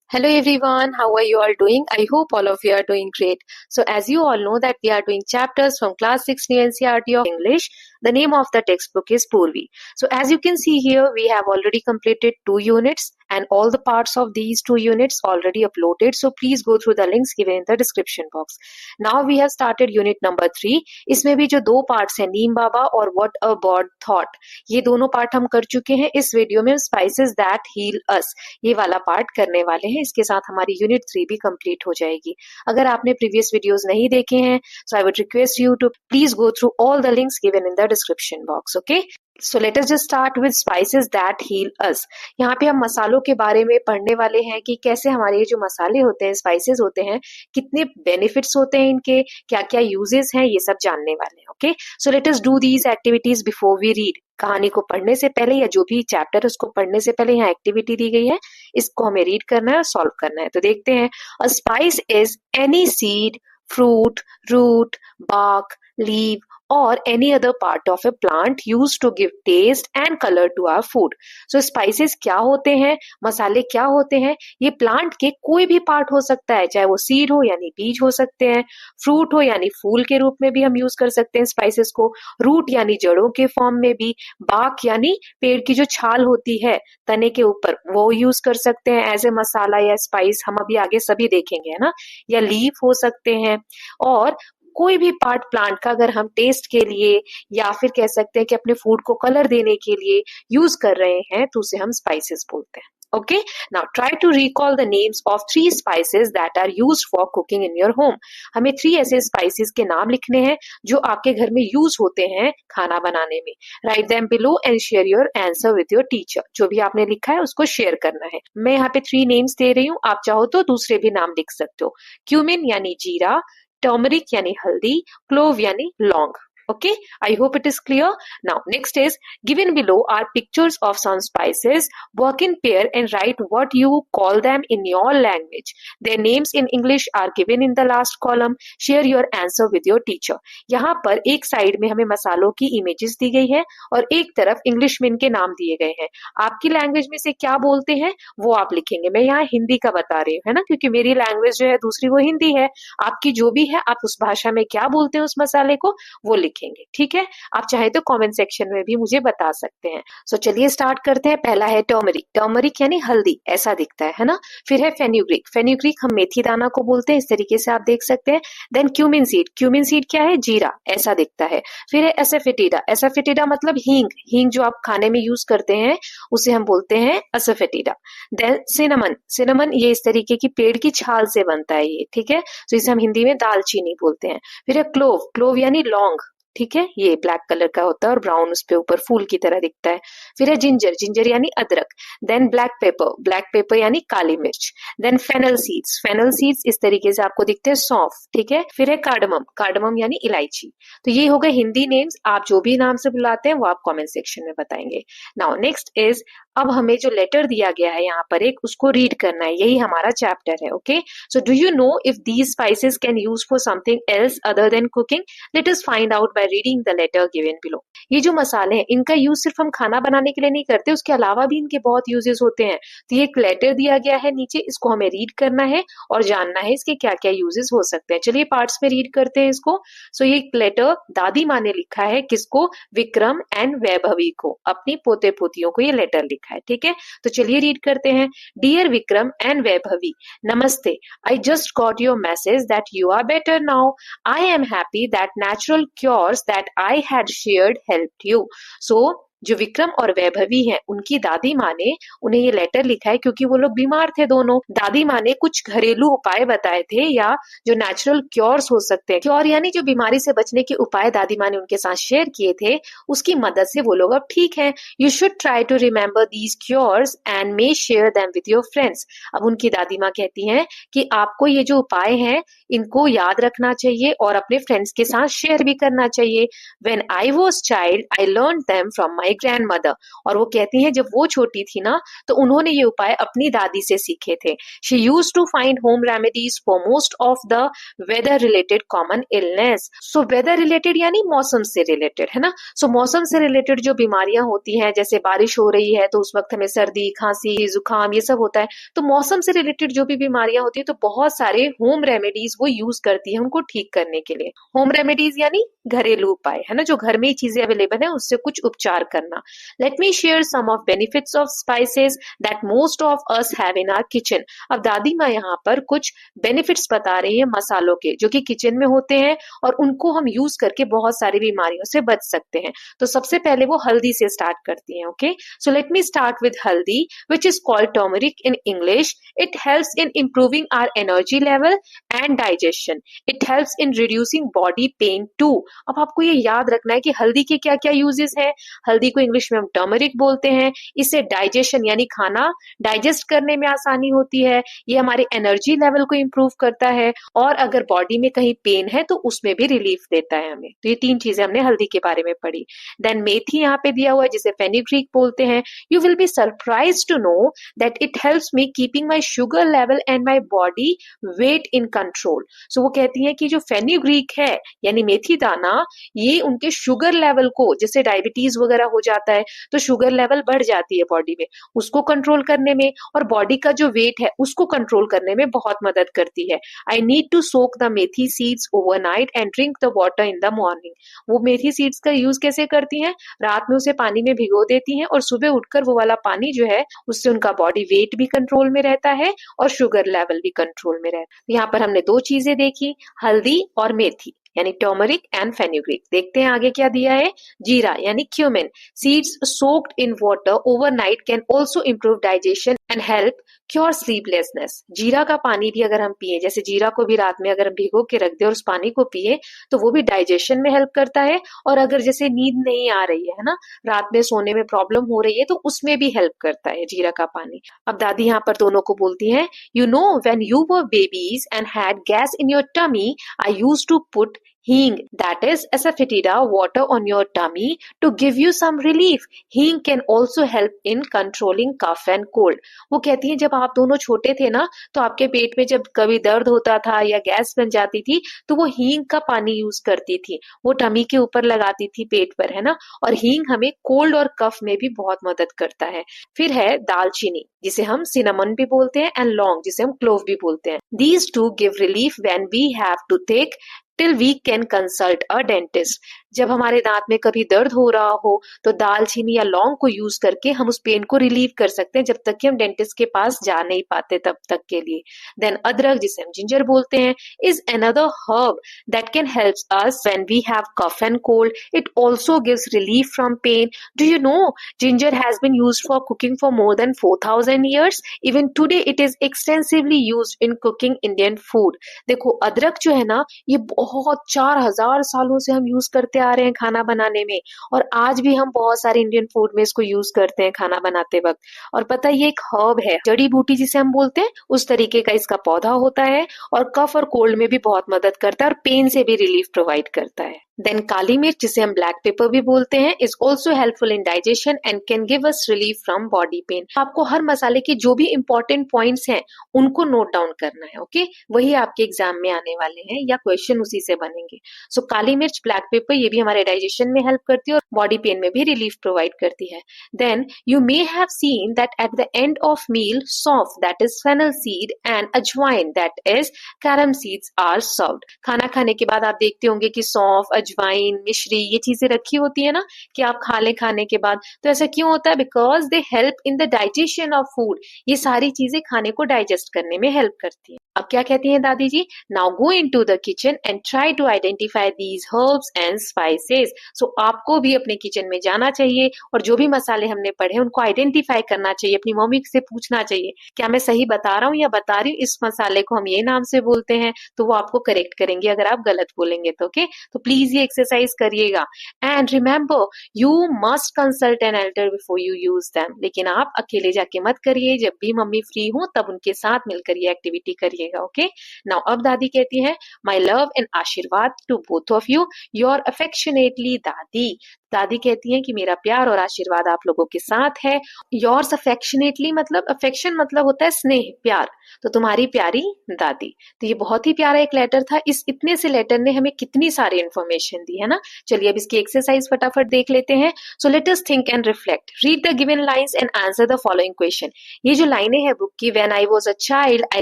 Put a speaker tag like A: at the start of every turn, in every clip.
A: Hello everyone, how are you all doing? I hope all of you are doing great. So as you all know that we are doing chapters from class 6 new NCERT of English. The name of the textbook is Purvi. So as you can see here, we have already completed 2 units and all the parts of these 2 units already uploaded. So please go through the links given in the description box. Now we have started unit number 3. इसमें भी जो 2 parts हैं, नीम बाबा और what a bird thought, ये दोनों part हम कर चुके हैं. इस वीडियो में स्पाइसेस दैट हील अस, ये वाला पार्ट करने वाले हैं. इसके साथ हमारी यूनिट 3 भी कंप्लीट हो जाएगी. अगर आपने प्रीवियस वीडियोस नहीं देखे हैं, so I would request you to please go through all the links given in the description box. Okay, so let us just start with spices that heal us. यहाँ पे हम मसालों के बारे में पढ़ने वाले हैं कि कैसे हमारे जो मसाले होते हैं, स्पाइसेस होते हैं, कितने बेनिफिट्स होते हैं इनके, क्या क्या यूजेस हैं, ये सब जानने वाले हैं. Okay, so let us do these activities before we read. कहानी को पढ़ने से पहले या जो भी चैप्टर है उसको पढ़ने से पहले यहाँ एक्टिविटी दी गई है, इसको हमें रीड करना है और सॉल्व करना है. तो देखते हैं. A spice is any seed, fruit, root, bark, leaf or any other part of a plant used to give taste and color to our food. So spices क्या होते हैं, मसाले क्या होते हैं, ये प्लांट के कोई भी पार्ट हो सकता है, चाहे वो सीड हो यानी बीज हो सकते हैं, फ्रूट हो यानी फूल के रूप में भी हम यूज कर सकते हैं स्पाइसेस को, रूट यानी जड़ों के फॉर्म में भी, बाक यानी पेड़ की जो छाल होती है तने के ऊपर, वो यूज कर सकते हैं एज ए मसाला या स्पाइस. हम अभी आगे सभी देखेंगे, है ना. या लीफ हो सकते हैं. और कोई भी पार्ट प्लांट का अगर हम टेस्ट के लिए या फिर कह सकते हैं कि अपने फूड को कलर देने के लिए यूज कर रहे हैं, तो उसे हम स्पाइसेस बोलते हैं. Okay, now try to recall the names of 3 spices that are used for cooking in your home. हमें 3 ऐसे स्पाइसेस के नाम लिखने हैं जो आपके घर में यूज होते हैं खाना बनाने में. Write them below and share your answer with your teacher. जो भी आपने लिखा है उसको शेयर करना है. मैं यहाँ पे 3 नेम्स दे रही हूँ, आप चाहो तो दूसरे भी नाम लिख सकते हो. क्यूमिन यानी जीरा, टर्मरिक यानी हल्दी, क्लोव यानी लौंग. Okay, I hope it is clear. Now, next is given below are pictures of some spices. Work in pair and write what you call them in your language. Their names in English are given in the last column. Share your answer with your teacher. यहाँ पर एक side में हमें मसालों की images दी गई है और एक तरफ इंग्लिश में इनके नाम दिए गए हैं. आपकी लैंग्वेज में से क्या बोलते हैं वो आप लिखेंगे. मैं यहाँ हिंदी का बता रही हूँ, है ना, क्योंकि मेरी लैंग्वेज जो है दूसरी वो हिंदी है. आपकी जो भी है, आप उस भाषा में क्या बोलते हैं उस मसाले को वो लिखेंगे. ठीक है, आप चाहे तो कमेंट सेक्शन में भी मुझे बता सकते हैं. सो चलिए स्टार्ट करते हैं. पहला है टर्मरिक. टर्मरिक यानी हल्दी, ऐसा दिखता है ना. फिर है फेन्यूग्रीक. फेन्यूग्रीक हम मेथी दाना को बोलते हैं, इस तरीके से आप देख सकते हैं. Then cumin seed. Cumin seed क्या है, जीरा, ऐसा दिखता है. फिर है एसेफेटिडा. एसेफेटिडा मतलब हींग. हींग जो आप खाने में यूज करते हैं उसे हम बोलते हैं एसेफेटिडा. Then cinnamon. सिनेमन ये इस तरीके की पेड़ की छाल से बनता है ये, ठीक है. तो इसे हम हिंदी में दालचीनी बोलते हैं. फिर है क्लोव. क्लोव यानी लौंग, ठीक है, ये ब्लैक कलर का होता है और ब्राउन उस पे ऊपर फूल की तरह दिखता है. फिर है जिंजर. जिंजर यानी अदरक. Then black pepper. Black pepper यानी काली मिर्च. Then fennel seeds. Fennel seeds इस तरीके से आपको दिखते हैं, सौंफ, ठीक है. फिर है कार्डमम. कार्डमम यानी इलायची. तो ये हो गए हिंदी नेम्स. आप जो भी नाम से बुलाते हैं वो आप कमेंट सेक्शन में बताएंगे. नाउ नेक्स्ट इज, अब हमें जो लेटर दिया गया है यहाँ पर एक, उसको रीड करना है. यही हमारा चैप्टर है. Okay, so do you know if these spices can use for something else other than cooking? Let us find out by reading the letter given below. ये जो मसाले हैं इनका यूज सिर्फ हम खाना बनाने के लिए नहीं करते, उसके अलावा भी इनके बहुत यूजेस होते हैं. तो ये एक लेटर दिया गया है नीचे, इसको हमें रीड करना है और जानना है इसके क्या क्या यूजेस हो सकते हैं. चलिए पार्ट्स में रीड करते हैं इसको. सो ये लेटर दादी माँ ने लिखा है, किसको, विक्रम एंड वैभवी को, अपनी पोते पोतियों को ये लेटर लिखा है, ठीक है. तो चलिए रीड करते हैं. डियर विक्रम एंड वैभवी, नमस्ते. I just got your message that you are better now. I am happy that natural cures that I had shared helped you. So जो विक्रम और वैभवी हैं, उनकी दादी माँ ने उन्हें ये लेटर लिखा है क्योंकि वो लोग बीमार थे दोनों. दादी माँ ने कुछ घरेलू उपाय बताए थे या जो नेचुरल क्योर्स हो सकते हैं, क्योर यानी जो बीमारी से बचने के उपाय दादी माँ ने उनके साथ शेयर किए थे, उसकी मदद से वो लोग अब ठीक हैं. You should try to remember these cures and may share them with your friends. अब उनकी दादी माँ कहती हैं कि आपको ये जो उपाय हैं इनको याद रखना चाहिए और अपने फ्रेंड्स के साथ शेयर भी करना चाहिए. When I was child I learn them from my my grand mother. और वो कहती हैं जब वो छोटी थी ना तो उन्होंने ये उपाय अपनी दादी से सीखे थे। She use to find home remedies for most of the weather related common illness. So weather related यानी मौसम से रिलेटेड, है ना। सो मौसम से रिलेटेड जो बीमारियां होती हैं, जैसे बारिश हो रही है तो उस वक्त हमें सर्दी, खांसी, जुकाम ये सब होता है, तो मौसम से रिलेटेड जो भी बीमारियां होती है तो बहुत सारे होम रेमेडीज वो यूज करती है उनको ठीक करने के लिए। होम रेमेडीज यानी घरेलू उपाय, है ना, जो घर में ही चीजें अवेलेबल है उससे कुछ उपचार करना। Let me share some of benefits of spices that most of us have in our kitchen. अब दादी माँ यहाँ पर कुछ बेनिफिट्स बता रही है मसालों के, जो कि किचन में होते हैं और उनको हम यूज करके बहुत सारी बीमारियों से बच सकते हैं। तो सबसे पहले वो हल्दी से स्टार्ट करती हैं। Okay, so let me start with haldi, which is called turmeric in English. It helps in improving our energy level and digestion. It helps in reducing body pain too. अब आपको ये याद रखना है कि हल्दी के क्या क्या यूजेस है। हल्दी को इंग्लिश में हम टर्मरिक बोलते हैं। इससे डाइजेशन यानी खाना डाइजेस्ट करने में आसानी होती है। ये हमारे एनर्जी लेवल को इंप्रूव करता है और अगर बॉडी में कहीं पेन है तो उसमें भी रिलीफ देता है हमें। तो ये 3 चीजें हमने हल्दी के बारे में पढ़ी। देन मेथी यहाँ पे दिया हुआ है जिसे फेनुग्रीक बोलते हैं। You will be surprise to know that it helps me keeping my sugar level and my body weight in control. So वो कहती है कि जो फेनुग्रीक है यानी मेथी दाना, ये उनके शुगर लेवल को, जैसे डायबिटीज वगैरह हो जाता है तो शुगर लेवल बढ़ जाती है बॉडी में, उसको कंट्रोल करने में और बॉडी का जो वेट है उसको कंट्रोल करने में बहुत मदद करती है। I need to soak the methi seeds overnight and drink the water in the morning. वो मेथी सीड्स का यूज कैसे करती हैं, रात में उसे पानी में भिगो देती हैं और सुबह उठकर वो वाला पानी जो है उससे उनका बॉडी वेट भी कंट्रोल में रहता है और शुगर लेवल भी कंट्रोल में रहता है। यहाँ पर हमने 2 चीजें देखी, हल्दी और मेथी यानी टर्मरिक एंड फेनुग्रीक। देखते हैं आगे क्या दिया है। जीरा यानी cumin, seeds soaked in water overnight can also improve digestion and help cure sleeplessness. जीरा का पानी भी अगर हम पिए, जैसे जीरा को भी रात में अगर हम भिगो के रख दे और उस पानी को पिए तो वो भी डाइजेशन में हेल्प करता है। और अगर जैसे नींद नहीं आ रही है ना, रात में सोने में प्रॉब्लम हो रही है, तो उसमें भी हेल्प करता है जीरा का पानी। अब दादी यहाँ पर दोनों को बोलती है, you know when you were babies and had gas in your tummy, I used to put hing, that is asafoetida, water on your tummy to give you some relief. हींग can also help in controlling cough and cold. वो कहती है जब आप दोनों छोटे थे ना तो आपके पेट में जब कभी दर्द होता था या गैस बन जाती थी तो वो हींग का पानी यूज करती थी, वो टमी के ऊपर लगाती थी पेट पर, है ना। और हींग हमें कोल्ड और कफ में भी बहुत मदद करता है। फिर है दालचीनी जिसे हम सिनेमन भी बोलते हैं एंड लौंग जिसे हम क्लोव भी बोलते हैं। These two give relief when we have to take till we can consult a dentist. जब हमारे दांत में कभी दर्द हो रहा हो तो दालचीनी या लौंग को यूज करके हम उस पेन को रिलीव कर सकते हैं जब तक कि हम डेंटिस्ट के पास जा नहीं पाते तब तक के लिए। देन अदरक जिसे हम जिंजर बोलते हैं is another herb that can help us when we have cough and cold. It also gives relief from pain. Do you know ginger has been used for cooking for more than 4000 years? Even today it is extensively used in cooking Indian food. देखो अदरक जो है ना ये बहुत 4000 सालों से हम यूज करते आ रहे हैं खाना बनाने में और आज भी हम बहुत सारे इंडियन फूड में इसको यूज करते हैं खाना बनाते वक्त। और पता है ये एक हर्ब है, जड़ी बूटी जिसे हम बोलते हैं उस तरीके का इसका पौधा होता है और कफ और कोल्ड में भी बहुत मदद करता है और पेन से भी रिलीफ प्रोवाइड करता है। देन काली मिर्च जिसे हम ब्लैक पेपर भी बोलते हैं is also helpful in digestion and can give us relief from body pain. आपको हर मसाले के जो भी इंपॉर्टेंट पॉइंट्स हैं उनको नोट डाउन करना है। ओके, वही आपके एग्जाम में आने वाले हैं या क्वेश्चन उसी से बनेंगे। सो काली मिर्च, ब्लैक पेपर, ये भी हमारे डाइजेशन में हेल्प करती है और बॉडी पेन में भी रिलीफ प्रोवाइड करती है। Then you may have seen that at the end of meal saunf that is fennel seed and ajwain that is carom seeds are served. खाना खाने के बाद आप देखते होंगे कि सौंफ, अजवाइन, मिश्री ये चीजें रखी होती है ना कि आप खा ले खाने के बाद। तो ऐसा क्यों होता है? Because they help in the digestion of food. ये सारी चीजें खाने को डाइजेस्ट करने में हेल्प करती हैं। अब क्या कहती हैं दादी जी? Now go into the kitchen and try to identify these herbs and spices. So आपको भी अपने किचन में जाना चाहिए और जो भी मसाले हमने पढ़े उनको आइडेंटिफाई करना चाहिए, अपनी मम्मी से पूछना चाहिए क्या मैं सही बता रहा हूँ या बता रही हूँ, इस मसाले को हम ये नाम से बोलते हैं, तो वो आपको करेक्ट करेंगे अगर आप गलत बोलेंगे तो। ओके, तो प्लीज ये एक्सरसाइज करिएगा and remember you must consult an elder before you use them. लेकिन आप अकेले जाके मत करिए, जब भी मम्मी फ्री हो तब उनके साथ मिलकर ये एक्टिविटी करिएगा। ओके, नाउ अब दादी कहती है my love and aashirwad to both of you, your affectionately Dadi. दादी कहती हैं कि मेरा प्यार और आशीर्वाद आप लोगों के साथ है। योर्स अफेक्शनेटली मतलब अफेक्शन मतलब होता है स्नेह, प्यार। तो तुम्हारी प्यारी दादी। तो ये बहुत ही प्यारा एक लेटर था। इस इतने से लेटर ने हमें कितनी सारी इन्फॉर्मेशन दी है ना। चलिए अब इसकी एक्सरसाइज फटाफट देख लेते हैं। So let us think and reflect. Read the given lines and answer the following question. ये जो लाइनें हैं बुक की, when I was a child I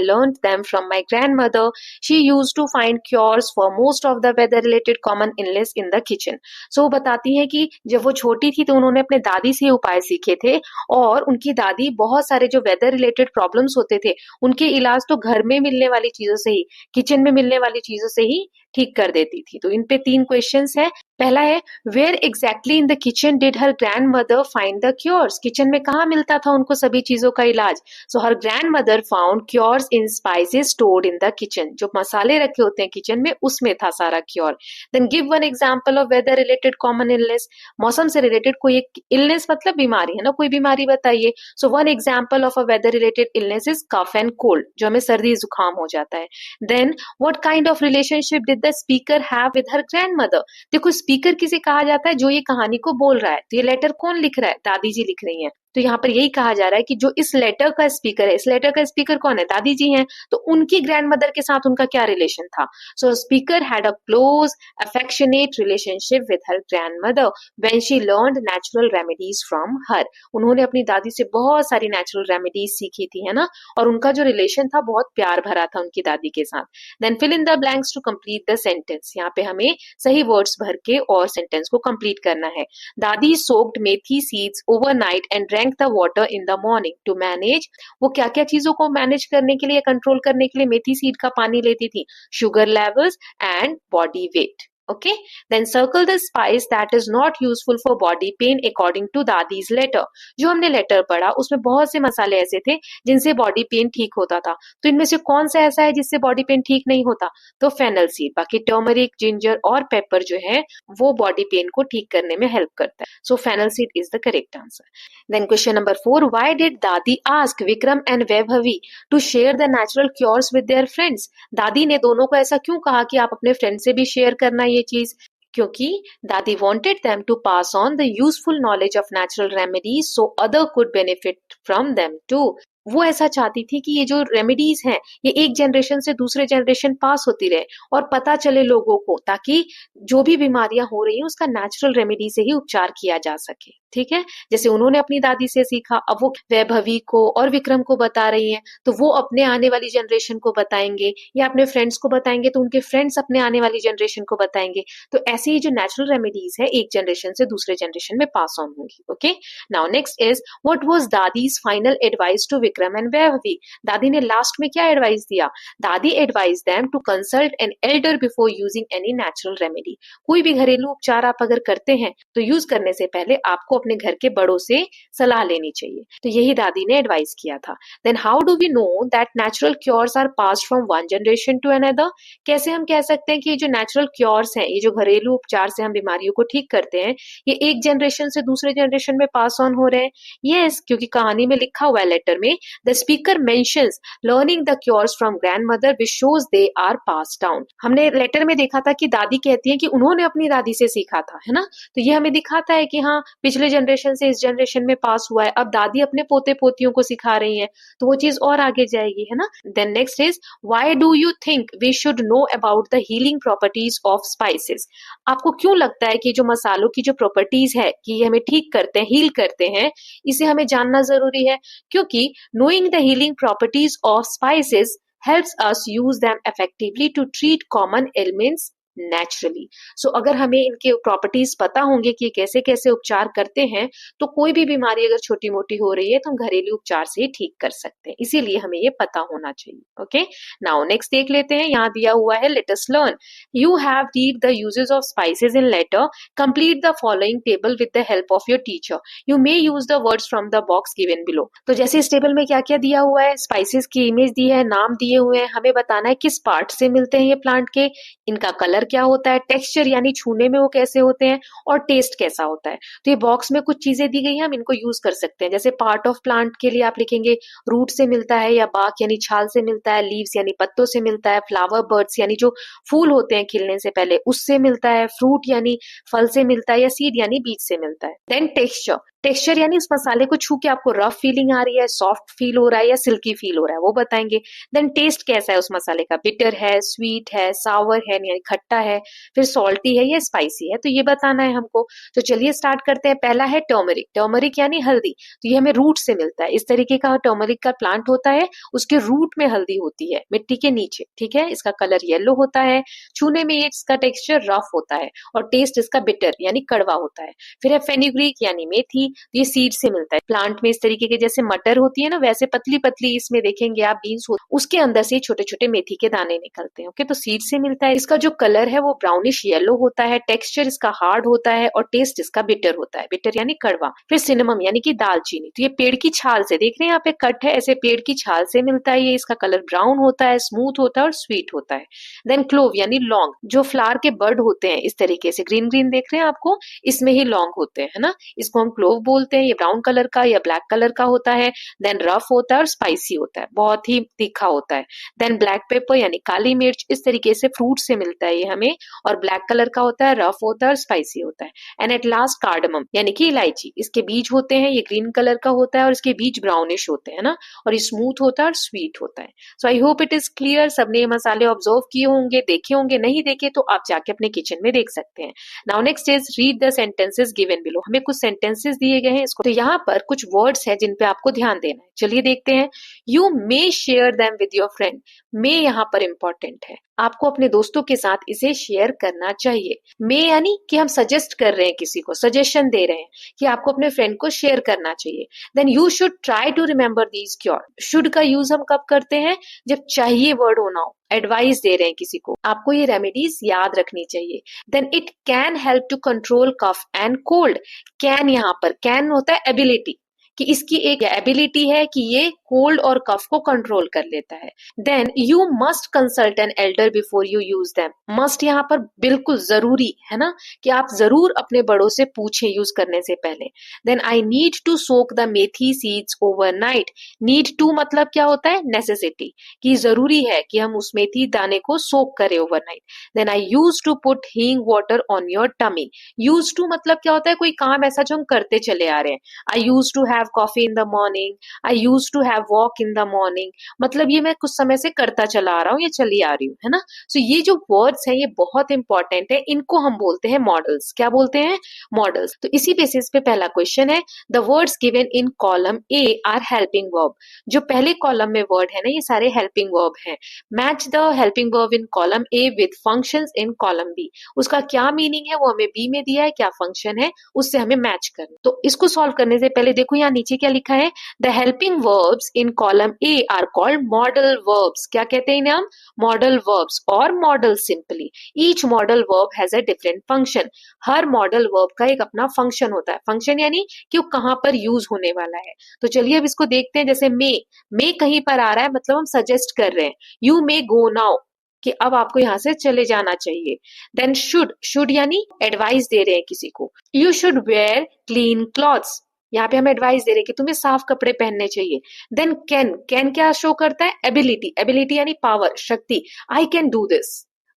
A: learned them from my grandmother, she used to find cures for most of the weather related common illness in the kitchen. So वो बताती हैं कि जब वो छोटी थी तो उन्होंने अपने दादी से उपाय सीखे थे, और उनकी दादी बहुत सारे जो वेदर रिलेटेड प्रॉब्लम्स होते थे उनके इलाज तो घर में मिलने वाली चीजों से ही, किचन में मिलने वाली चीजों से ही ठीक कर देती थी। तो इन पे 3 क्वेश्चंस है। पहला है, where exactly in the kitchen did her grandmother find the cures? Kitchen में कहाँ मिलता था उनको सभी चीजों का इलाज? So her grandmother found cures in spices stored in the kitchen. जो मसाले रखे होते हैं किचन में उसमें था सारा cure. Then give one example of weather related common illness. मौसम से रिलेटेड कोई एक इलनेस मतलब बीमारी है ना, कोई बीमारी बताइए। So one example of a weather related illness is cough and cold, जो हमें सर्दी जुकाम हो जाता है। Then what kind of relationship did the speaker have with her grandmother? देखो स्पीकर किसे कहा जाता है? जो ये कहानी को बोल रहा है। तो ये लेटर कौन लिख रहा है? दादी जी लिख रही हैं। तो यहाँ पर यही कहा जा रहा है कि जो इस लेटर का स्पीकर है, इस लेटर का स्पीकर कौन है? दादी जी हैं। तो उनकी ग्रैंड मदर के साथ उनका क्या रिलेशन था? सो speaker had a close affectionate relationship with her grand mother when she learned natural remedies from her. उन्होंने अपनी दादी से बहुत सारी नेचुरल रेमेडीज सीखी थी, है ना, और उनका जो रिलेशन था बहुत प्यार भरा था उनकी दादी के साथ। Then fill in the blanks to complete the sentence. यहाँ पे हमें सही वर्ड्स भर के और सेंटेंस को कंप्लीट करना है। Dadi soaked methi seeds overnight and drank the water in the morning to manage. वो क्या क्या चीजों को मैनेज करने के लिए, कंट्रोल करने के लिए मेथी सीड का पानी लेती थी? Sugar levels and body weight. Okay, then circle the spice that is not useful for body pain according to दादी's letter। जो हमने लेटर पढ़ा उसमें बहुत से मसाले ऐसे थे जिनसे बॉडी पेन ठीक होता था। तो इनमें से कौन सा ऐसा है जिससे बॉडी पेन ठीक नहीं होता? तो फेनल सीड। बाकी टर्मरिक, जिंजर और पेपर जो है वो बॉडी पेन को ठीक करने में हेल्प करता है। So fennel seed is the correct answer. Then question number 4, why did dadi ask Vikram and Vaibhavi to share the natural cures with their friends? दादी ने दोनों को ऐसा क्यों कहा कि आप अपने फ्रेंड से भी शेयर करना ये चीज? क्योंकि दादी wanted them to pass on the useful knowledge of natural remedies so other could benefit from them too। वो ऐसा चाहती थी कि ये जो रेमेडीज हैं ये एक जनरेशन से दूसरे जनरेशन पास होती रहे और पता चले लोगों को, ताकि जो भी बीमारियां हो रही हैं उसका नेचुरल रेमेडी से ही उपचार किया जा सके। ठीक है, जैसे उन्होंने अपनी दादी से सीखा, अब वो वैभवी को और विक्रम को बता रही हैं, तो वो अपने आने वाली जनरेशन को बताएंगे या अपने फ्रेंड्स को बताएंगे तो उनके फ्रेंड्स अपने आने वाली जनरेशन को बताएंगे। तो ऐसे ही जो नेचुरल रेमेडीज है एक जनरेशन से दूसरे जनरेशन में पास ऑन होंगी। Okay, now next is what was Dadi's final advice to Vikram and Vaibhavi? दादी ने लास्ट में क्या एडवाइस दिया? Dadi advice them to consult an elder before using any natural remedy. कोई भी घरेलू उपचार आप अगर करते हैं तो यूज करने से पहले आपको अपने घर के बड़ों से सलाह लेनी चाहिए। तो यही दादी ने एडवाइस किया था। Then how do we know that natural cures are passed from one generation to another? कैसे हम कह सकते हैं कि ये जो नेचुरल क्योर्स हैं, ये जो घरेलू उपचार से हम बीमारियों को ठीक करते हैं, ये एक जनरेशन से दूसरे जनरेशन में पास ऑन हो रहे हैं? यस, क्योंकि कहानी में लिखा हुआ है लेटर में, the speaker mentions learning the cures from grandmother which shows they are passed down. हमने लेटर में देखा था कि दादी कहती है कि उन्होंने अपनी दादी से सीखा था, है ना। तो ये हमें दिखाता है कि हाँ पिछले जनरेशन से इस जनरेशन में पास हुआ है, अब दादी अपने पोते पोतियों को सिखा रही है, तो वो चीज और आगे जाएगी, है ना। Then next is why do you think we should know about the healing properties of spices? आपको क्यों लगता है कि जो मसालों की जो प्रॉपर्टीज है कि ये हमें ठीक करते हैं, हील करते हैं, इसे हमें जानना जरूरी है? क्योंकि knowing the healing properties of spices helps us use them effectively to treat common ailments naturally. So अगर हमें इनके प्रॉपर्टीज पता होंगे कि कैसे कैसे उपचार करते हैं, तो कोई भी बीमारी अगर छोटी मोटी हो रही है तो हम घरेलू उपचार से ही ठीक कर सकते हैं। इसीलिए हमें ये पता होना चाहिए। ओके, नाउ नेक्स्ट देख लेते हैं। यहाँ दिया हुआ है let us learn. You have read the uses of spices in letter, complete the following table with the help of your teacher, you may use the words from the box given below. तो जैसे इस table में क्या क्या दिया हुआ है, spices की इमेज दी है, नाम दिए हुए हैं, हमें बताना है किस पार्ट से मिलते हैं ये प्लांट के, इनका कलर क्या होता है, टेक्सचर यानी छूने में वो कैसे होते हैं, और टेस्ट कैसा होता है। तो ये बॉक्स में कुछ चीजें दी गई हैं, हम इनको यूज कर सकते हैं। जैसे पार्ट ऑफ प्लांट के लिए आप लिखेंगे रूट से मिलता है, या बाक यानी छाल से मिलता है, लीव्स यानी पत्तों से मिलता है, फ्लावर बर्ड्स यानी जो फूल होते हैं खिलने से पहले उससे मिलता है, फ्रूट यानी फल से मिलता है, या सीड यानी बीज से मिलता है। देन टेक्सचर, टेक्सचर यानी उस मसाले को छू के आपको रफ फीलिंग आ रही है, सॉफ्ट फील हो रहा है, या सिल्की फील हो रहा है, वो बताएंगे। देन टेस्ट कैसा है उस मसाले का, बिटर है, स्वीट है, सावर है यानी खट्टा है, फिर सॉल्टी है या स्पाइसी है, तो ये बताना है हमको। तो चलिए स्टार्ट करते हैं। पहला है टर्मरिक, टर्मरिक यानी हल्दी, तो ये हमें रूट से मिलता है। इस तरीके का टर्मरिक का प्लांट होता है, उसके रूट में हल्दी होती है मिट्टी के नीचे, ठीक है। इसका कलर येलो होता है, छूने में इसका टेक्सचर रफ होता है, और टेस्ट इसका बिटर यानी कड़वा होता है। फिर है फेनुग्रीक यानी मेथी, ये सीड से मिलता है। प्लांट में इस तरीके के जैसे मटर होती है ना, वैसे पतली पतली इसमें देखेंगे आप बीन्स हो, उसके अंदर से छोटे छोटे मेथी के दाने निकलते हैं। ओके, तो सीड से मिलता है। इसका जो कलर है वो ब्राउनिश येलो होता है, टेक्सचर इसका हार्ड होता है, और टेस्ट इसका बिटर होता है, बिटर यानी कड़वा। फिर सिनेमम यानी कि दालचीनी, तो ये पेड़ की छाल से, देख रहे हैं यहाँ पे कट है, ऐसे पेड़ की छाल से मिलता है। ये इसका कलर ब्राउन होता है, स्मूथ होता है और स्वीट होता है। देन क्लोव यानी लौंग, जो फ्लावर के बर्ड होते हैं इस तरीके से ग्रीन ग्रीन देख रहे हैं आपको, इसमें ही लौंग होते हैं, है ना, इसको हम क्लोव बोलते हैं। ये ब्राउन कलर का या ब्लैक कलर का होता है। देन रफ होता है और स्पाइसी होता है, बहुत ही तीखा होता है। देन ब्लैक पेपर यानी काली मिर्च, इस तरीके से फ्रूट से मिलता है ये हमें, और ब्लैक कलर का होता है, रफ होता है और स्पाइसी होता है। एंड एट लास्ट कार्डमम यानी कि इलायची, इसके बीज होते हैं, ये ग्रीन कलर का होता है और इसके बीज ब्राउनिश होते हैं ना, और ये स्मूथ होता है और स्वीट होता है। So I hope it is clear. सबने ये मसाले ऑब्जर्व किए होंगे, देखे होंगे, नहीं देखे तो आप जाके अपने किचन में देख सकते हैं। Now next is read the sentences given below. हमें कुछ सेंटेंसेस दिए गए हैं इसको, तो यहाँ पर कुछ वर्ड्स है जिन पे आपको ध्यान देना है। चलिए देखते हैं। You may share them with your friend, मे यहाँ पर इंपॉर्टेंट है, आपको अपने दोस्तों के साथ इसे शेयर करना चाहिए। मे यानी कि हम सजेस्ट कर रहे हैं, किसी को सजेशन दे रहे हैं कि आपको अपने फ्रेंड को शेयर करना चाहिए। Then you should try to remember these cure, should का यूज हम कब करते हैं, जब चाहिए वर्ड होना हो, एडवाइस दे रहे हैं किसी को, आपको ये रेमेडीज याद रखनी चाहिए। Then it can help to control cough and cold, can यहाँ पर कैन होता है एबिलिटी, कि इसकी एक एबिलिटी है कि ये कोल्ड और कफ को कंट्रोल कर लेता है। Then you must consult an elder before you use them, must यहाँ पर बिल्कुल जरूरी है ना, कि आप जरूर अपने बड़ों से पूछें यूज करने से पहले। Then I need to soak the methi seeds overnight, need to मतलब क्या होता है, नेसेसिटी, कि जरूरी है कि हम उस मेथी दाने को सोक करें overnight. Then I use to put hing water on your tummy, use to मतलब क्या होता है, कोई काम ऐसा जो हम करते चले आ रहे हैं। I use to have coffee in the morning, I use to have walk in the morning, मतलब ये मैं कुछ समय से करता चला आ रहा हूँ या चली आ रही हूँ, है ना। सो ये जो वर्ड्स हैं ये बहुत इंपॉर्टेंट है, इनको हम बोलते हैं मॉडल्स। क्या बोलते हैं, मॉडल्स। तो इसी बेसिस पे पहला क्वेश्चन है, the words given in column A are helping verb, जो पहले कॉलम में वर्ड है ना ये सारे हेल्पिंग वर्ब हैं। Match the helping verb in column A with functions in column B, उसका क्या मीनिंग है वो हमें बी में दिया है, क्या फंक्शन है उससे हमें मैच करना। तो इसको सॉल्व करने से पहले देखो यहाँ नीचे क्या लिखा है, the helping verbs in column A are called modal verbs, क्या कहते हैं इन्हें हम, मॉडल वर्ब्स और model simply. Each modal verb has a different function, her modal verb का एक अपना फंक्शन होता है। फंक्शन यानी कि वो कहाँ पर यूज होने वाला है। तो चलिए अब इसको देखते हैं। जैसे मे कहीं पर आ रहा है, मतलब हम सजेस्ट कर रहे हैं, यू मे गो नाउ, कि अब आपको यहाँ से चले जाना चाहिए। देन शुड यानी एडवाइस दे रहे हैं किसी को, you should where clean clothes, यहाँ पे हम एडवाइस दे रहे हैं कि तुम्हें साफ कपड़े पहनने चाहिए। देन कैन क्या शो करता है, एबिलिटी यानी पावर, शक्ति। I can do this,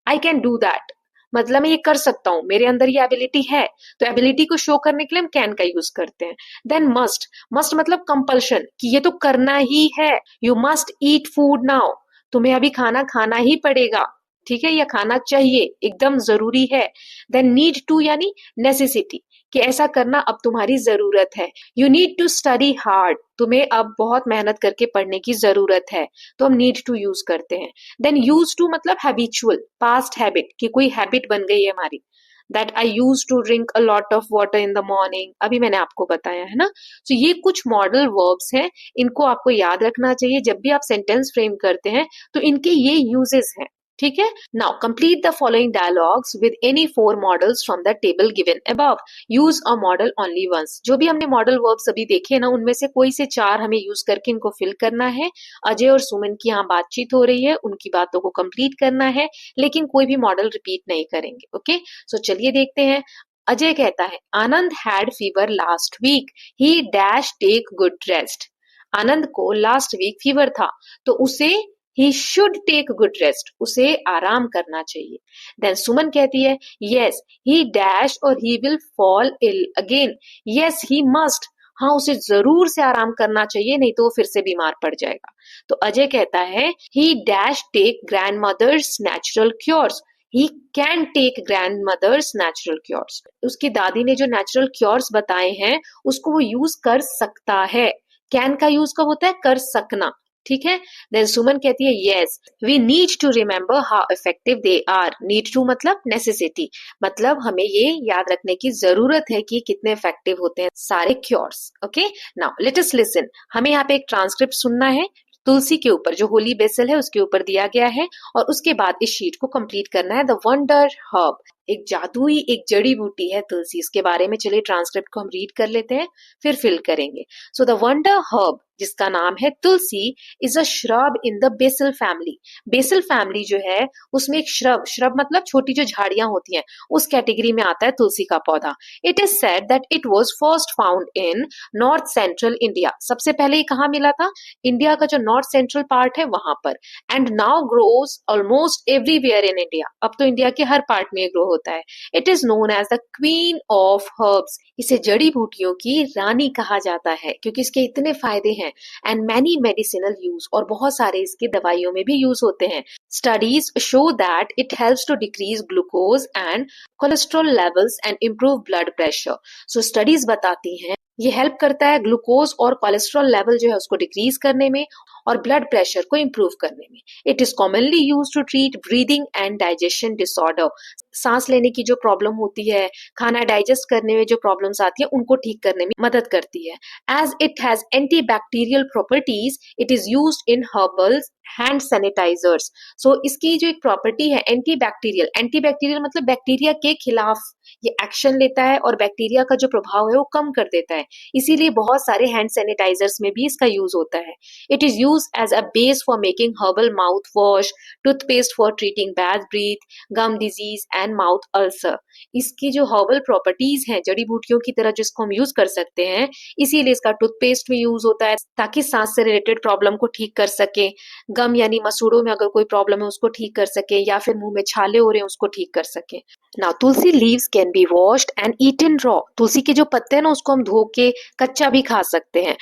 A: I can do that, मतलब मैं ये कर सकता हूं, मेरे अंदर ये एबिलिटी है। तो एबिलिटी को शो करने के लिए हम कैन का यूज करते हैं। देन मस्ट मतलब कंपल्शन, कि ये तो करना ही है, you must eat food now, तुम्हें अभी खाना खाना ही पड़ेगा, ठीक है, या खाना चाहिए, एकदम जरूरी है। देन नीड टू यानी नेसेसिटी, कि ऐसा करना अब तुम्हारी जरूरत है। You need to study hard, तुम्हें अब बहुत मेहनत करके पढ़ने की जरूरत है, तो हम नीड टू यूज करते हैं। देन यूज टू मतलब हैबिचुअल, पास्ट हैबिट, कि कोई हैबिट बन गई है हमारी। That I use to drink a lot of water in the morning, अभी मैंने आपको बताया है ना। तो ये कुछ मॉडल वर्ब्स हैं, इनको आपको याद रखना चाहिए जब भी आप सेंटेंस फ्रेम करते हैं, तो इनके ये यूजेस हैं। ठीक है। Now complete the following dialogues with any 4 models from the table given above. Use a model only once. जो भी हमने मॉडल वर्ब्स अभी देखे ना, उनमें से कोई से 4 हमें यूज करके इनको फिल करना है। अजय और सुमन की यहाँ बातचीत हो रही है, उनकी बातों को कंप्लीट करना है, लेकिन कोई भी मॉडल रिपीट नहीं करेंगे। ओके, सो चलिए देखते हैं। अजय कहता है, Anand had fever last week, he dash take good rest. Anand को लास्ट वीक फीवर था, तो उसे he should take good rest, उसे आराम करना चाहिए। देन सुमन कहती है, यस ही डैश और he will fall ill again, yes he must, हाँ उसे जरूर से आराम करना चाहिए, नहीं तो वो फिर से बीमार पड़ जाएगा। तो अजय कहता है, he dash take grandmother's natural cures, he can take grandmother's natural cures. उसकी दादी ने जो नेचुरल क्योर्स बताए हैं उसको वो यूज कर सकता है। कैन का यूज कब होता है? कर सकना। ठीक है। देन सुमन कहती है, yes we need to remember how effective they are. Need to मतलब नेसेसिटी, मतलब हमें ये याद रखने की जरूरत है कि कितने इफेक्टिव होते हैं सारे cures. Okay, now let us listen. हमें यहाँ पे एक ट्रांसक्रिप्ट सुनना है। तुलसी के ऊपर जो होली बेसल है उसके ऊपर दिया गया है, और उसके बाद इस शीट को कंप्लीट करना है। द वंडर हर्ब, एक जादुई एक जड़ी बूटी है तुलसी, इसके बारे में चलिए ट्रांसक्रिप्ट को हम रीड कर लेते हैं, फिर फिल करेंगे। सो द वंडर हर्ब, जिसका नाम है tulsi, is a shrub in the basil family. Basil family जो है उसमें एक श्रब, श्रब मतलब छोटी जो झाड़ियां होती हैं, उस कैटेगरी में आता है तुलसी का पौधा। It is said that it was first found in north central India. सबसे पहले ये कहाँ मिला था? इंडिया का जो नॉर्थ सेंट्रल पार्ट है वहां पर। And now grows almost everywhere in India, अब तो इंडिया के हर पार्ट में ग्रो होता है। It is known as the queen of herbs, इसे जड़ी बूटियों की रानी कहा जाता है क्योंकि इसके इतने फायदे हैं। एंड मैनी मेडिसिनल यूज, और बहुत सारे इसके दवाइयों में भी यूज होते हैं। Studies show that it helps to decrease glucose and cholesterol levels and improve blood pressure. So studies बताती हैं ये हेल्प करता है ग्लूकोज और कोलेस्ट्रॉल लेवल जो है उसको डिक्रीज करने में, और ब्लड प्रेशर को इंप्रूव करने में। It is commonly use to treat breathing and digestion disorder. सांस लेने की जो प्रॉब्लम होती है, खाना डाइजेस्ट करने में जो प्रॉब्लम्स आती है, उनको ठीक करने में मदद करती है। As it has antibacterial properties, it is used in herbals hand sanitizers. So इसकी जो एक प्रॉपर्टी है एंटीबैक्टीरियल, एंटीबैक्टीरियल मतलब बैक्टीरिया के खिलाफ ये एक्शन लेता है और बैक्टीरिया का जो प्रभाव है वो कम कर देता है, इसीलिए बहुत सारे हैंड सैनिटाइजर्स में भी इसका यूज होता है। It is use as a base for making herbal mouthwash, toothpaste for treating bad breath, gum disease and mouth ulcer. इसकी जो हर्बल प्रॉपर्टीज हैं जड़ी बूटियों की तरह जिसको हम यूज कर सकते हैं, इसीलिए इसका टूथपेस्ट में यूज होता है ताकि सांस से रिलेटेड प्रॉब्लम को ठीक कर सके, गम यानी मसूड़ों में अगर कोई प्रॉब्लम है उसको ठीक कर सके, या फिर मुंह में छाले हो रहे हैं उसको ठीक कर सके। Now tulsi leaves can be washed and eaten raw. तुलसी के जो पत्ते हैं ना उसको हम धो के कच्चा भी खा सकते हैं।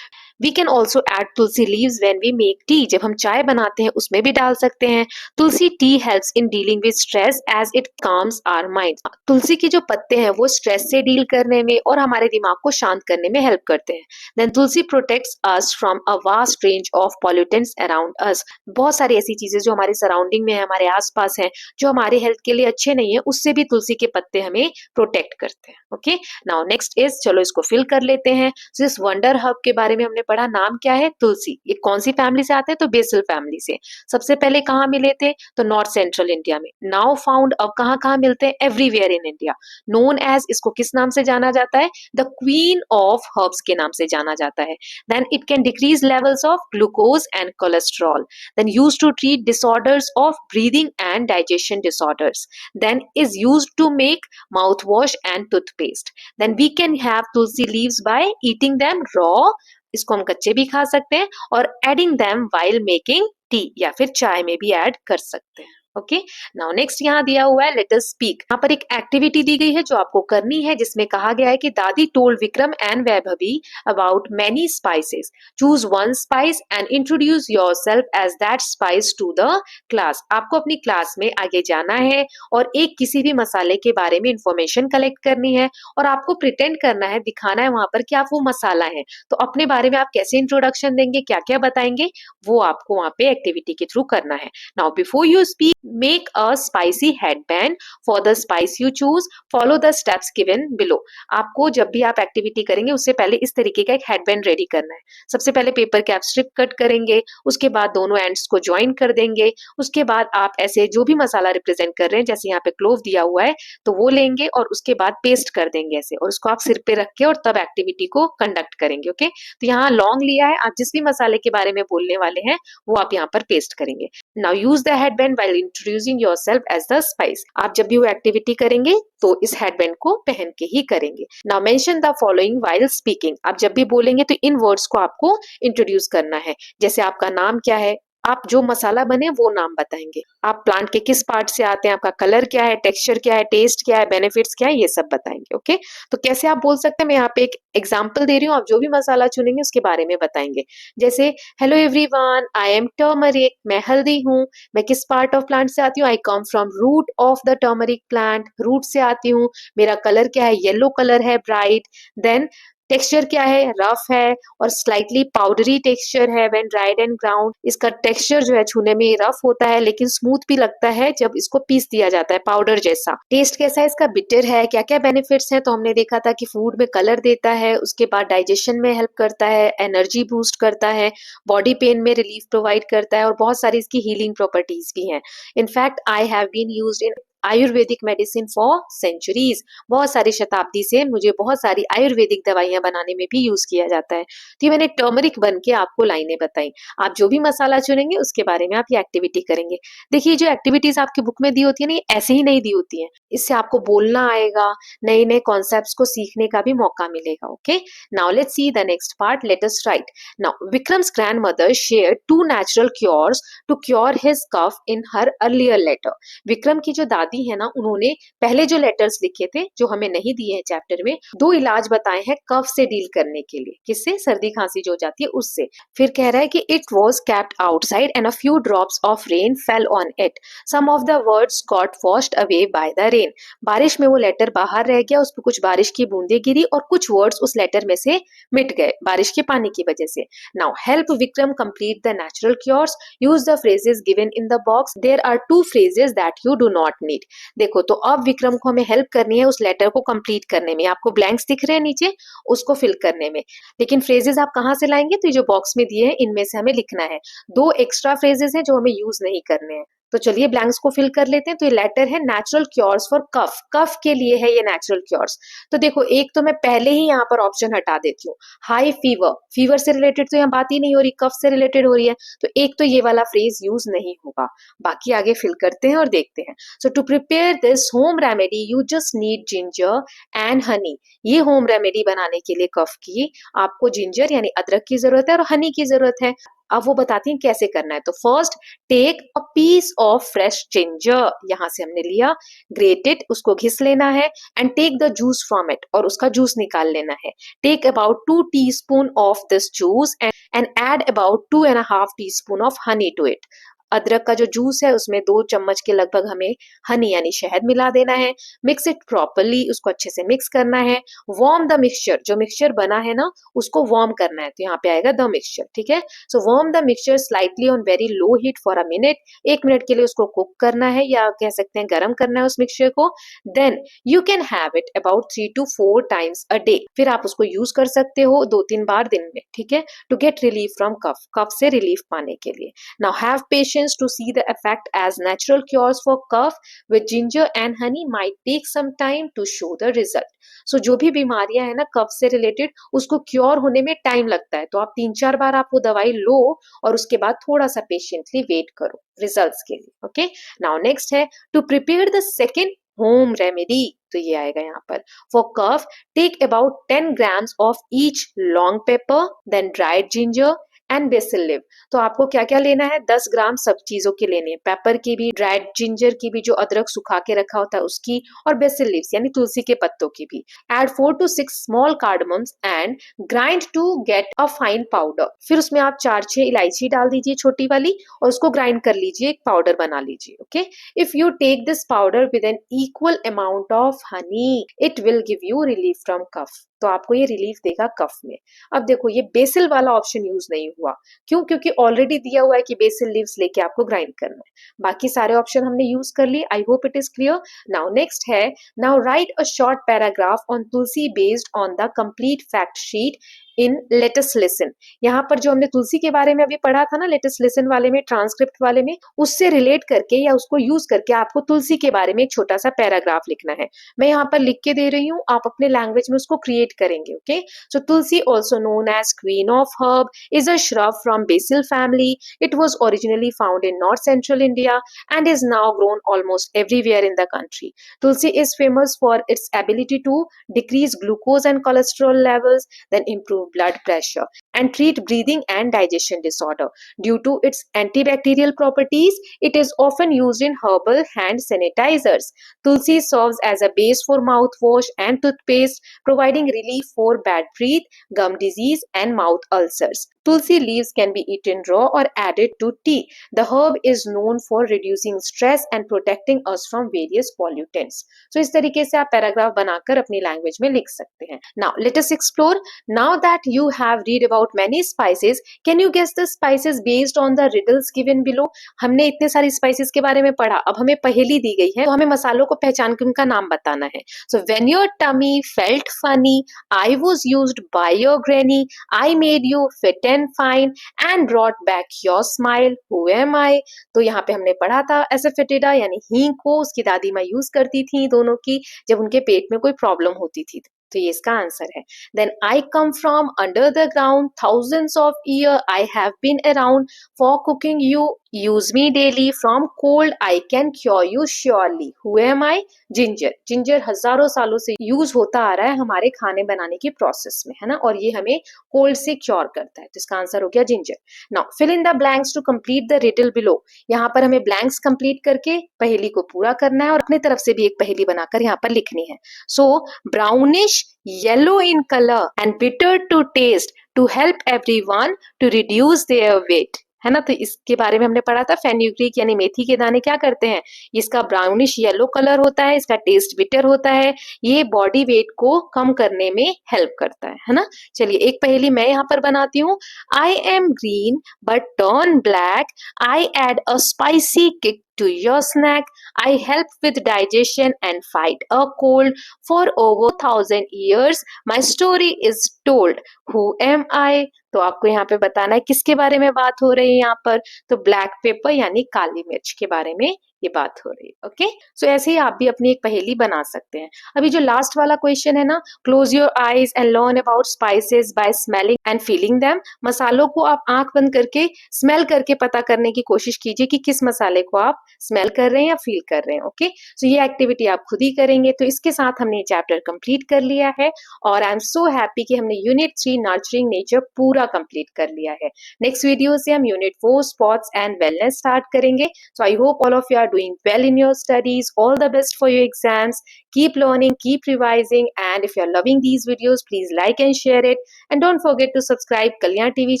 A: We can also add tulsi leaves when we make tea, जब हम चाय बनाते हैं उसमें भी डाल सकते हैं। Tulsi tea helps in dealing with stress as it calms our mind. तुलसी के जो पत्ते हैं वो स्ट्रेस से डील करने में और हमारे दिमाग को शांत करने में हेल्प करते हैं। Then tulsi protects us from a vast range of pollutants around us. बहुत सारी ऐसी चीजें जो हमारे सराउंडिंग में है, हमारे आसपास हैं, जो हमारे हेल्थ के लिए अच्छे नहीं है, उससे भी तुलसी के पत्ते हमें प्रोटेक्ट करते हैं। ओके, नाउ नेक्स्ट इज, चलो इसको फिल कर लेते हैं। सो इस वंडर हर्ब के बारे में हमने पढ़ा, नाम क्या है? तुलसी। ये कौन सी फैमिली से आते हैं? तो बेसिल फैमिली से। सबसे पहले कहाँ मिले थे? तो नॉर्थ सेंट्रल इंडिया में। नाउ फाउंड, अब कहाँ कहाँ मिलते हैं? Everywhere in India. Known as, इसको किस नाम से जाना जाता है? द क्वीन ऑफ हर्ब्स के नाम से जाना जाता है। Then it can decrease levels of glucose and cholesterol. Then use to treat disorders of breathing and digestion disorders. Then is used to make mouthwash and toothpaste. Then we can have tulsi leaves by eating them raw. इसको हम कच्चे भी खा सकते हैं, और adding them while making tea, या फिर चाय में भी ऐड कर सकते हैं। ओके, नाउ नेक्स्ट यहाँ दिया हुआ है लेट अस स्पीक। यहाँ पर एक एक्टिविटी दी गई है जो आपको करनी है, जिसमें कहा गया है कि dadi told Vikram and Vaibhavi about many spices. Choose one spice and introduce yourself as that spice to the class. आपको अपनी क्लास में आगे जाना है और एक किसी भी मसाले के बारे में इंफॉर्मेशन कलेक्ट करनी है, और आपको प्रिटेंड करना है, दिखाना है वहां पर कि आप वो मसाला है। तो अपने बारे में आप कैसे इंट्रोडक्शन देंगे, क्या क्या बताएंगे, वो आपको वहां पे एक्टिविटी के थ्रू करना है। Now before you speak, Make a spicy headband. For the spice you choose, follow the steps given below. आपको जब भी आप एक्टिविटी करेंगे उससे पहले इस तरीके का एक हेडबैंड रेडी करना है। सबसे पहले पेपर कैप स्ट्रिप कट करेंगे, उसके बाद दोनों एंड्स को ज्वाइन कर देंगे, उसके बाद आप ऐसे जो भी मसाला रिप्रेजेंट कर रहे हैं, जैसे यहाँ पे क्लोव दिया हुआ है, तो वो लेंगे और उसके बाद पेस्ट कर देंगे ऐसे, और उसको आप सिर पे रख के और तब एक्टिविटी को कंडक्ट करेंगे। ओके, तो यहाँ लॉन्ग लिया है, आप जिस भी मसाले के बारे में बोलने वाले हैं वो आप यहाँ पर पेस्ट करेंगे। Now use the headband while introducing yourself as the spice. आप जब भी वो एक्टिविटी करेंगे तो इस हेडबैंड को पहन के ही करेंगे। Now mention the following while speaking. आप जब भी बोलेंगे तो इन वर्ड्स को आपको इंट्रोड्यूस करना है। जैसे आपका नाम क्या है, आप जो मसाला बने वो नाम बताएंगे, आप प्लांट के किस पार्ट से आते हैं, आपका कलर क्या है, टेक्सचर क्या है, टेस्ट क्या है, बेनिफिट्स क्या है, ये सब बताएंगे। ओके, तो कैसे आप बोल सकते हैं, मैं यहाँ पे एक एग्जांपल दे रही हूँ, आप जो भी मसाला चुनेंगे उसके बारे में बताएंगे। जैसे hello everyone, I am turmeric, मैं हल्दी हूँ। मैं किस पार्ट ऑफ प्लांट से आती हूँ, I come from root of the turmeric plant, root से आती हूँ। मेरा कलर क्या है, येलो कलर है, ब्राइट। देन टेक्सचर क्या है, रफ है और स्लाइटली पाउडरी टेक्सचर है व्हेन ड्राइड एंड ग्राउंड। इसका टेक्सचर जो है छूने में रफ होता है लेकिन स्मूथ भी लगता है जब इसको पीस दिया जाता है, पाउडर जैसा। टेस्ट कैसा है इसका, बिटर है। क्या क्या बेनिफिट्स हैं, तो हमने देखा था कि फूड में कलर देता है, उसके बाद डाइजेशन में हेल्प करता है, एनर्जी बूस्ट करता है, बॉडी पेन में रिलीफ प्रोवाइड करता है और बहुत सारी इसकी हीलिंग प्रॉपर्टीज भी हैं। In fact I have been used in ayurvedic medicine for centuries. बहुत सारी शताब्दी से मुझे बहुत सारी आयुर्वेदिक दवाइयां बनाने में भी यूज किया जाता है। तो ये मैंने टर्मरिक बन के आपको लाइनें बताई। आप जो भी मसाला चुनेंगे उसके बारे में आप ये एक्टिविटी करेंगे। देखिए, जो एक्टिविटीज आपकी बुक में दी होती है ना, ये ऐसे ही नहीं दी होती है, इससे आपको बोलना आएगा, नए नए कॉन्सेप्ट्स को सीखने का भी मौका मिलेगा। Okay, now let's see the next part, let us write. Now Vikram's grandmother shared 2 natural cures to cure his cough in her earlier letter. Vikram की जो दादी है ना, उन्होंने पहले जो लेटर्स लिखे थे जो हमें नहीं दिए हैं चैप्टर में, 2 इलाज बताए हैं कफ से डील करने के लिए। किससे, सर्दी खांसी जो हो जाती है उससे। फिर कह रहा है कि it was kept outside and a few drops of rain fell on it, some of the words got washed away by the rain. बारिश में वो लेटर बाहर रह गया, उस पर कुछ बारिश की बूंदे गिरी और कुछ वर्ड्स उस लेटर में से मिट गए बारिश के पानी की वजह से। Now help Vikram complete the natural cures, use the phrases given in the box, there are 2 phrases that you do not need। देखो, तो अब विक्रम को हमें हेल्प करनी है उस लेटर को कंप्लीट करने में। आपको ब्लैंक्स दिख रहे हैं नीचे, उसको फिल करने में। लेकिन फ्रेजेस आप कहाँ से लाएंगे, तो ये जो बॉक्स में दिए हैं इनमें से हमें लिखना है। 2 एक्स्ट्रा फ्रेजेस हैं जो हमें यूज नहीं करने हैं। तो चलिए ब्लैंक्स को फिल कर लेते हैं। तो ये लेटर है नेचुरल क्योर्स फॉर कफ, कफ के लिए है ये नेचुरल क्योर्स। तो देखो, एक तो मैं पहले ही यहाँ पर ऑप्शन हटा देती हूँ, हाई फीवर, फीवर से रिलेटेड तो यहाँ बात ही नहीं हो रही, कफ से रिलेटेड हो रही है, तो एक तो ये वाला फ्रेज यूज नहीं होगा। बाकी आगे फिल करते हैं और देखते हैं। So to prepare this home remedy you just need ginger and honey. ये होम रेमेडी बनाने के लिए कफ की आपको जिंजर यानी अदरक की जरूरत है और हनी की जरूरत है। अब वो बताती हैं कैसे करना है। तो first, take a piece of fresh ginger, यहां से हमने लिया, ग्रेट इट, उसको घिस लेना है, and take the juice from it, और उसका जूस निकाल लेना है। Take about 2 teaspoon of this juice and add about 2.5 teaspoon of honey to it. अदरक का जो जूस है उसमें 2 चम्मच के लगभग हमें हनी यानी शहद मिला देना है। मिक्स इट प्रॉपरली, उसको अच्छे से मिक्स करना है। वार्म द मिक्सचर, जो मिक्सचर बना है ना उसको वार्म करना है, तो यहाँ पे आएगा द मिक्सचर। ठीक है, so warm the mixture slightly on very low heat for a minute. 1 minute के लिए उसको कुक करना है, या कह सकते हैं गर्म करना है उस मिक्सचर को। Then you can have it about 3 to 4 times a day. फिर आप उसको यूज कर सकते हो 2-3 बार दिन में। ठीक है, टू गेट रिलीफ फ्रॉम कफ, कफ से रिलीफ पाने के लिए। Now have patience to see the effect, as natural cures for cough with ginger and honey might take some time to show the result. So जो भी बीमारियां है ना कफ से रिलेटेड, उसको क्योर होने में टाइम लगता है। तो आप 3-4 बार आप वो दवाई लो और उसके बाद थोड़ा सा पेशेंटली वेट करो रिजल्ट्स के लिए। ओके, नाउ नेक्स्ट है to prepare the second home remedy. तो ये आएगा यहाँ पर, for cough take about 10 grams of each long pepper, then dried ginger and basil leaf. तो आपको क्या क्या लेना है, 10 ग्राम सब चीजों के लेने हैं, पेपर की भी, ड्राइड जिंजर की भी जो अदरक सुखा के रखा होता है उसकी, और बेसिल लीव्स यानी तुलसी के पत्तों की भी। Add 4 to 6 small cardamoms and grind to get a fine powder. फिर उसमें आप 4-6 इलायची डाल दीजिए छोटी वाली और उसको ग्राइंड कर लीजिए, एक पाउडर बना लीजिए। Okay, if you take this powder with an equal amount of honey it will give you relief from cough. तो आपको ये रिलीफ देगा कफ में। अब देखो ये बेसिल वाला ऑप्शन यूज नहीं हुआ, क्यों? क्योंकि ऑलरेडी दिया हुआ है कि बेसिल लीव्स लेके आपको ग्राइंड करना है। बाकी सारे ऑप्शन हमने यूज कर लिए। I hope it is clear. Now next है, now write a short paragraph on tulsi based on the complete fact sheet in let us listen. यहाँ पर जो हमने तुलसी के बारे में अभी पढ़ा था ना लेट अस लिसन वाले में, ट्रांसक्रिप्ट वाले में, उससे रिलेट करके या उसको यूज करके आपको तुलसी के बारे में एक छोटा सा पैराग्राफ लिखना है। मैं यहाँ पर लिख के दे रही हूँ, आप अपने लैंग्वेज में उसको क्रिएट करेंगे। Okay, so tulsi also known as queen of herb is a shrub from basil family. It was originally found in north central India and is now grown almost everywhere in the country. Tulsi is famous for its ability to decrease glucose and cholesterol levels, then improve blood pressure and treat breathing and digestion disorder. Due to its antibacterial properties, it is often used in herbal hand sanitizers. Tulsi serves as a base for mouthwash and toothpaste, providing relief for bad breath, gum disease, and mouth ulcers. Tulsi leaves can be eaten raw or added to tea. The herb is known for reducing stress and protecting us from various pollutants. So इस तरीके से आप paragraph बनाकर अपनी language में लिख सकते हैं। Now let us explore. Now that you have read about many spices, can you guess the spices based on the riddles given below? हमने इतने सारी स्पाइसेस के बारे में पढ़ा, अब हमें पहेली दी गई है तो हमें मसालों को पहचान के उनका नाम बताना है। So when your tummy felt funny, I was used by your granny, I made you fit and fine and brought back your smile. Who am I? तो यहाँ पे हमने पढ़ा था एसेफेटिडा यानी हींग को उसकी दादी माँ यूज करती थी दोनों की जब उनके पेट में कोई प्रॉब्लम होती थी। तो ये इसका आंसर है। Then I come from under the ground thousands of year I have been around for cooking you use me daily from cold I can cure you surely. Who am I? Ginger. Ginger हजारों सालों से use होता आ रहा है हमारे खाने बनाने की प्रोसेस में, है ना, और ये हमें कोल्ड से क्योर करता है। तो इसका आंसर हो गया ginger. Now fill in the blanks to complete the riddle below. यहाँ पर हमें ब्लैंक्स कंप्लीट करके पहेली को पूरा करना है और अपनी तरफ से भी एक पहेली बनाकर यहाँ पर लिखनी है। सो brownish yellow in color and bitter to taste to help everyone to reduce their weight, है ना। तो इसके बारे में हमने पढ़ा था फेन्यूग्रीक यानी मेथी के दाने क्या करते हैं, इसका ब्राउनिश येलो कलर होता है, इसका टेस्ट बिटर होता है, ये बॉडी वेट को कम करने में हेल्प करता है ना। चलिए एक पहेली मैं यहाँ पर बनाती हूँ। I am green but turn black, I add a spicy kick to your snack, I help with digestion and fight a cold. For over 1,000 years my story is told. Who am I? तो आपको यहाँ पे बताना है किसके बारे में बात हो रही है यहाँ पर। तो ब्लैक पेपर यानी काली मिर्च के बारे में ये बात हो रही है। ओके, सो ऐसे ही आप भी अपनी एक पहेली बना सकते हैं। अभी जो लास्ट वाला क्वेश्चन है ना, close your eyes and learn about spices by smelling and feeling them. मसालों को आप आंख बंद करके स्मेल करके पता करने की कोशिश कीजिए कि किस मसाले को आप स्मेल कर रहे हैं या फील कर रहे हैं। ओके, सो ये एक्टिविटी आप खुद ही करेंगे। तो इसके साथ हमने चैप्टर कंप्लीट कर लिया है और आई एम सो हैप्पी कि हमने यूनिट 3 नर्चरिंग नेचर पूरा कंप्लीट कर लिया है। नेक्स्ट वीडियो से हम unit 4 sports and wellness start करेंगे। So I hope all of you are doing well in your studies. All the best for your exams. Keep learning, keep revising, and if you're loving these videos, please like and share it. And don't forget to subscribe Kalyan TV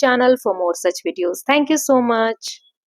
A: channel for more such videos. Thank you so much.